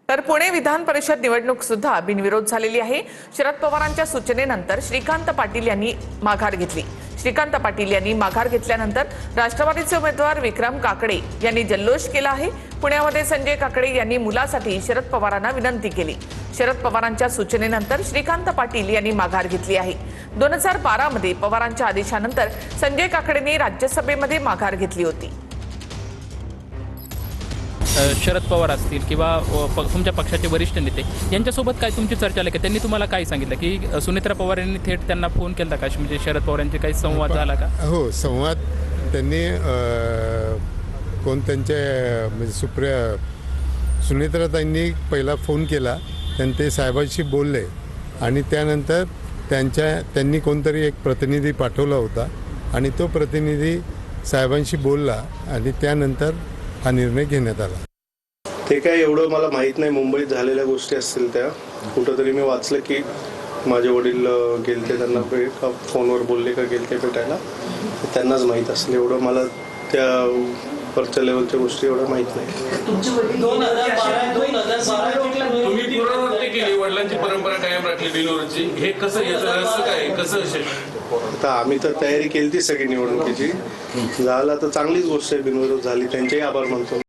तर पुणे विधान परिषद निवडणूक सुद्धा बिनविरोध झालेली आहे। शरद पवारांच्या सूचनेनंतर श्रीकांत पाटील यांनी माघार घेतली। श्रीकांत पाटील यांनी माघार घेतल्यानंतर राष्ट्रवादीचे उमेदवार विक्रम काकडे यांनी जल्लोष केला आहे। पुण्यामध्ये संजय काकडे यांनी मुलासाठी शरद पवारांना विनंती केली। शरद पवारांच्या सूचनेनंतर श्रीकांत पाटील यांनी माघार घेतली आहे। 2012 मध्ये पवारांच्या आदेशानंतर संजय काकडेंनी राज्यसभेमध्ये माघार घेतली होती। शरद पवार असतील किंवा तुमच्या पक्षाचे वरिष्ठ नेते यांच्यासोबत काय तुमची चर्चा झाली का? त्यांनी तुम्हाला काय सांगितलं की सुनेत्रा पवार यांनी थेट त्यांना फोन केला का? म्हणजे शरद पवारांचे काही संवाद झाला का? हो, संवाद त्यांनी त्यांचे म्हणजे सुनेत्राताईंनी पहिला फोन केला, ते साहेबांशी बोलले आणि त्यानंतर त्यांनी कोणतरी एक प्रतिनिधी पाठवला होता आणि तो प्रतिनिधी साहेबांशी बोलला आणि त्यानंतर हा निर्णय घेण्यात आला। ते काय एवढं मला माहीत नाही, मुंबईत झालेल्या गोष्टी असतील त्या। कुठंतरी मी वाचलं की माझे वडील गेलते, त्यांना फोनवर बोलले का गेलते भेटायला, त्यांनाच माहीत असेल। एवढं मला त्या वरच्या लेवलच्या गोष्टी एवढं माहीत नाही। तुम्ही पुनरावृत्ती केली, वडिलांची परंपरा कायम राखली बिनविरोधची, हे कसं याचं काय कसं? आता आम्ही तर तयारी केली ती सगळी निवडणुकीची, झाला तर चांगलीच गोष्ट आहे, बिनविरोध झाली, त्यांचेही आभार मानतो।